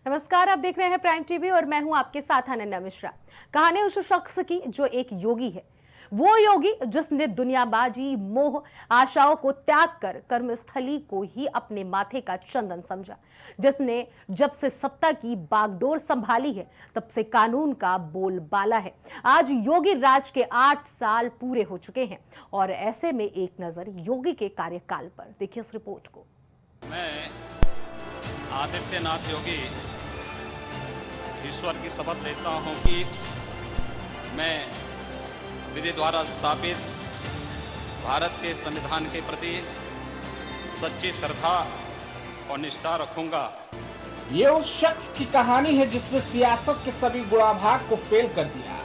नमस्कार, आप देख रहे हैं प्राइम टीवी और मैं हूं आपके साथ अनन्या मिश्रा। कहानी उस शख्स की जो एक योगी है, वो योगी जिसने दुनियाबाजी, मोह, आशाओं को त्याग कर कर्मस्थली को ही अपने माथे का चंदन समझा, जिसने जब से सत्ता की बागडोर संभाली है तब से कानून का बोलबाला है। आज योगी राज के 8 साल पूरे हो चुके हैं और ऐसे में एक नजर योगी के कार्यकाल पर। देखिए इस रिपोर्ट को। मैं आदित्यनाथ योगी ईश्वर की शपथ लेता हूं कि मैं विधि द्वारा स्थापित भारत के संविधान के प्रति सच्ची श्रद्धा और निष्ठा रखूंगा। ये उस शख्स की कहानी है जिसने सियासत के सभी गुणाभाग को फेल कर दिया,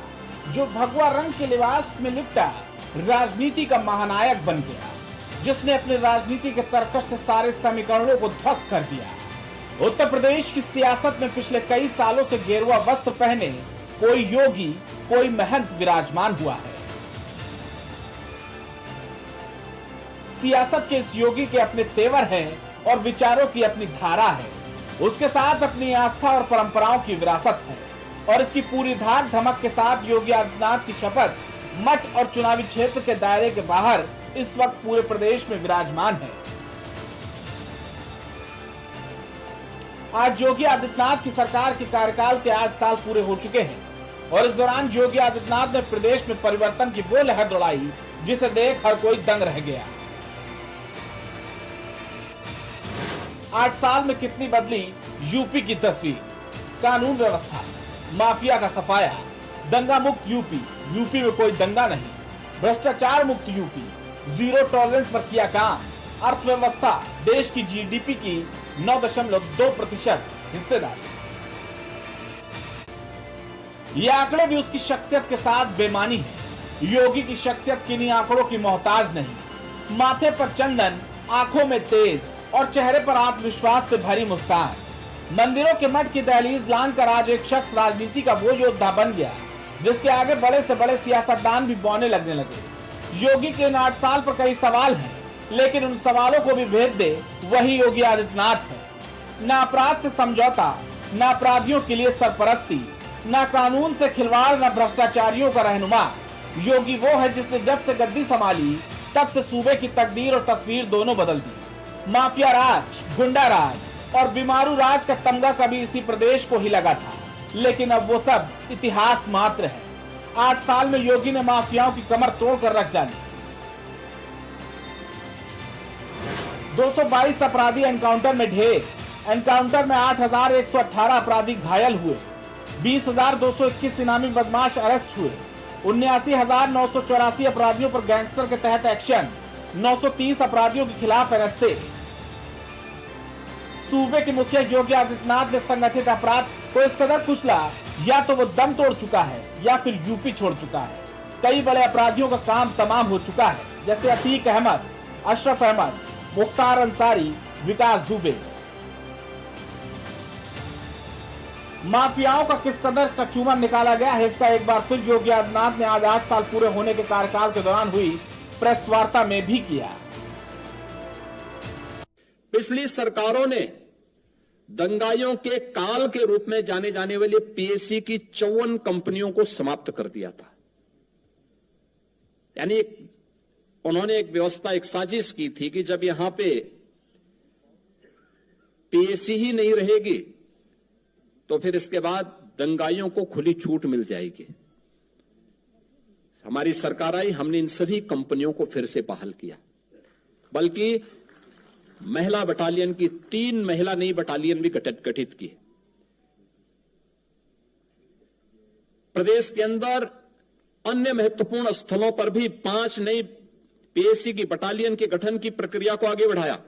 जो भगवा रंग के लिबास में लिपटा राजनीति का महानायक बन गया, जिसने अपने राजनीति के तर्कश से सारे समीकरणों को ध्वस्त कर दिया। उत्तर प्रदेश की सियासत में पिछले कई सालों से गेरुआ वस्त्र पहने कोई योगी, कोई महंत विराजमान हुआ है। सियासत के इस योगी के अपने तेवर हैं और विचारों की अपनी धारा है। उसके साथ अपनी आस्था और परंपराओं की विरासत है और इसकी पूरी धाक धमक के साथ योगी आदित्यनाथ की शपथ मठ और चुनावी क्षेत्र के दायरे के बाहर इस वक्त पूरे प्रदेश में विराजमान है। आज योगी आदित्यनाथ की सरकार के कार्यकाल के 8 साल पूरे हो चुके हैं और इस दौरान योगी आदित्यनाथ ने प्रदेश में परिवर्तन की वो लहर दौड़ाई जिसे देख हर कोई दंग रह गया। 8 साल में कितनी बदली यूपी की तस्वीर। कानून व्यवस्था, माफिया का सफाया, दंगा मुक्त यूपी में कोई दंगा नहीं, भ्रष्टाचार मुक्त यूपी, जीरो टॉलरेंस पर किया काम, अर्थव्यवस्था, देश की जीडीपी की 9.2% हिस्सेदारी। ये आंकड़े भी उसकी शख्सियत के साथ बेमानी है। योगी की शख्सियत किन्हीं आंकड़ों की मोहताज नहीं। माथे पर चंदन, आंखों में तेज और चेहरे पर आत्मविश्वास से भरी मुस्कान। मंदिरों के मठ की दहलीज लांघकर आज एक शख्स राजनीति का वो योद्धा बन गया जिसके आगे बड़े से बड़े सियासतदान भी बौने लगने लगे। योगी के इन 8 साल पर कई सवाल हैं, लेकिन उन सवालों को भी भेद दे वही योगी आदित्यनाथ है। न अपराध से समझौता, न अपराधियों के लिए सरपरस्ती, न कानून से खिलवाड़, न भ्रष्टाचारियों का रहनुमा। योगी वो है जिसने जब से गद्दी संभाली तब से सूबे की तकदीर और तस्वीर दोनों बदल दी। माफिया राज, गुंडा राज और बीमारू राज का तमगा कभी इसी प्रदेश को ही लगा था, लेकिन अब वो सब इतिहास मात्र है। 8 साल में योगी ने माफियाओं की कमर तोड़कर रख डाली। 222 अपराधी एनकाउंटर में ढेर। एनकाउंटर में 8,118 अपराधी घायल हुए, 20,221 इनामी बदमाश अरेस्ट हुए, 79,984 अपराधियों पर गैंगस्टर के तहत एक्शन, 930 अपराधियों के खिलाफ एनएसए। सूबे के मुखिया योगी आदित्यनाथ ने संगठित अपराध को इस कदर कुचला, या तो वो दम तोड़ चुका है या फिर यूपी छोड़ चुका है। कई बड़े अपराधियों का काम तमाम हो चुका है, जैसे अतीक अहमद, अशरफ अहमद, मुख्तार अंसारी, विकास दुबे। माफियाओं का किस कदर कचूमर निकाला गया है, इसका एक बार फिर योगी आदित्यनाथ ने आज 8 साल पूरे होने के कार्यकाल के दौरान हुई प्रेस वार्ता में भी किया। पिछली सरकारों ने दंगाइयों के काल के रूप में जाने जाने वाली पीएससी की 54 कंपनियों को समाप्त कर दिया था। यानी उन्होंने एक व्यवस्था, एक साजिश की थी कि जब यहां पे पीएससी ही नहीं रहेगी तो फिर इसके बाद दंगाइयों को खुली छूट मिल जाएगी। हमारी सरकार आई, हमने इन सभी कंपनियों को फिर से बहाल किया, बल्कि महिला बटालियन की 3 महिला नई बटालियन भी गठित की। प्रदेश के अंदर अन्य महत्वपूर्ण स्थलों पर भी 5 नई पीएससी की बटालियन के गठन की प्रक्रिया को आगे बढ़ाया।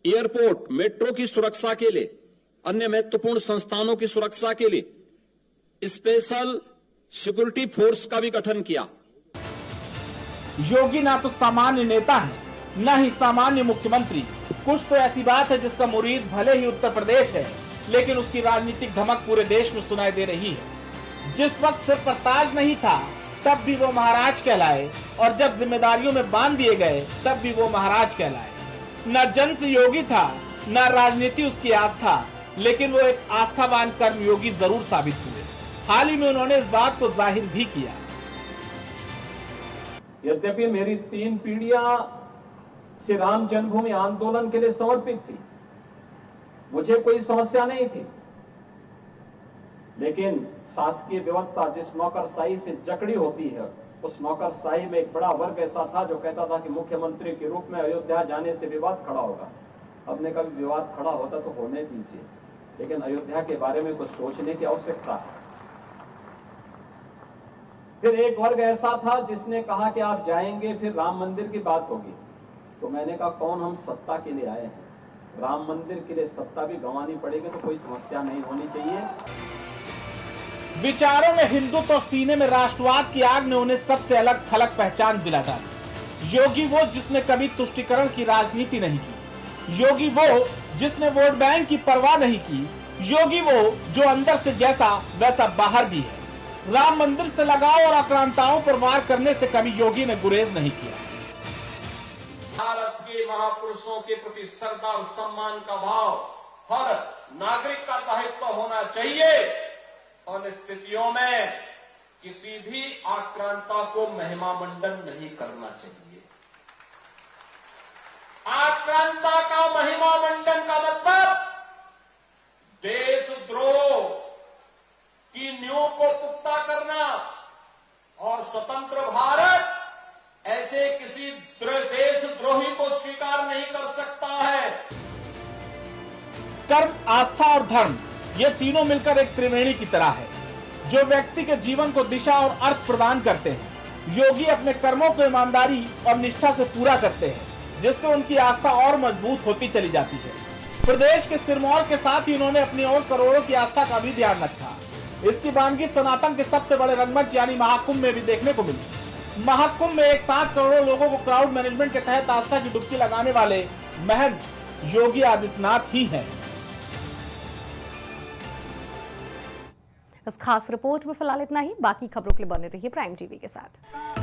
एयरपोर्ट, मेट्रो की सुरक्षा के लिए, अन्य महत्वपूर्ण संस्थानों की सुरक्षा के लिए स्पेशल सिक्योरिटी फोर्स का भी गठन किया। योगी ना तो सामान्य नेता है, न ही सामान्य मुख्यमंत्री। कुछ तो ऐसी बात है जिसका मुरीद भले ही उत्तर प्रदेश है, लेकिन उसकी राजनीतिक धमक पूरे देश में सुनाई दे रही है। जिस वक्त सिर पर ताज नहीं था तब भी वो महाराज कहलाए, और जब जिम्मेदारियों में बांध दिए गए तब भी वो महाराज कहलाए। न जन से योगी था, न राजनीति उसकी आस्था, लेकिन वो एक आस्थावान कर्मयोगी जरूर साबित हुए। हाल ही में उन्होंने इस बात को जाहिर भी किया। यद्यपि मेरी 3 पीढ़ियां श्री राम जन्मभूमि आंदोलन के लिए समर्पित थी, मुझे कोई समस्या नहीं थी, लेकिन शासकीय व्यवस्था जिस नौकरशाही से जकड़ी होती है, उस नौकरशाही में एक बड़ा वर्ग ऐसा था जो कहता था कि मुख्यमंत्री के रूप में अयोध्या जाने से विवाद खड़ा होगा। अब ने कभी विवाद खड़ा होता तो होने दीजिए, लेकिन अयोध्या के बारे में कुछ सोचने की आवश्यकता है। फिर एक वर्ग ऐसा था जिसने कहा कि आप जाएंगे फिर राम मंदिर की बात होगी। तो मैंने कहा कौन हम सत्ता के लिए आए हैं, राम मंदिर के लिए सत्ता भी गंवानी पड़ेगी तो कोई समस्या नहीं होनी चाहिए। विचारों में हिंदुत्व और सीने में राष्ट्रवाद की आग ने उन्हें सबसे अलग थलग पहचान दिला डाली। योगी वो जिसने कभी तुष्टीकरण की राजनीति नहीं की, योगी वो जिसने वोट बैंक की परवाह नहीं की, योगी वो जो अंदर से जैसा वैसा बाहर भी है। राम मंदिर से लगाव और आक्रांताओं पर वार करने से कभी योगी ने गुरेज नहीं किया। भारत के महापुरुषों के प्रति श्रद्धा और सम्मान का भाव हर नागरिक का दायित्व होना चाहिए और स्थितियों में किसी भी आक्रांता को महिमा मंडन नहीं करना चाहिए। आक्रांता का महिमा मंडन का मतलब देशद्रोह की नींव को पुख्ता करना और स्वतंत्र भारत ऐसे किसी देशद्रोही को स्वीकार नहीं कर सकता है। कर्म, आस्था और धर्म ये तीनों मिलकर एक त्रिवेणी की तरह है जो व्यक्ति के जीवन को दिशा और अर्थ प्रदान करते हैं। योगी अपने कर्मों को ईमानदारी और निष्ठा से पूरा करते हैं, जिससे उनकी आस्था और मजबूत होती चली जाती है। प्रदेश के सिरमौर के साथ ही उन्होंने अपनी और करोड़ों की आस्था का भी ध्यान रखा। इसकी वानगी सनातन के सबसे बड़े रंगमंच यानी महाकुंभ में भी देखने को मिली। महाकुंभ में एक साथ करोड़ों लोगों को क्राउड मैनेजमेंट के तहत आस्था की डुबकी लगाने वाले महंत योगी आदित्यनाथ ही हैं। इस खास रिपोर्ट में फिलहाल इतना ही। बाकी खबरों के लिए बने रहिए प्राइम टीवी के साथ।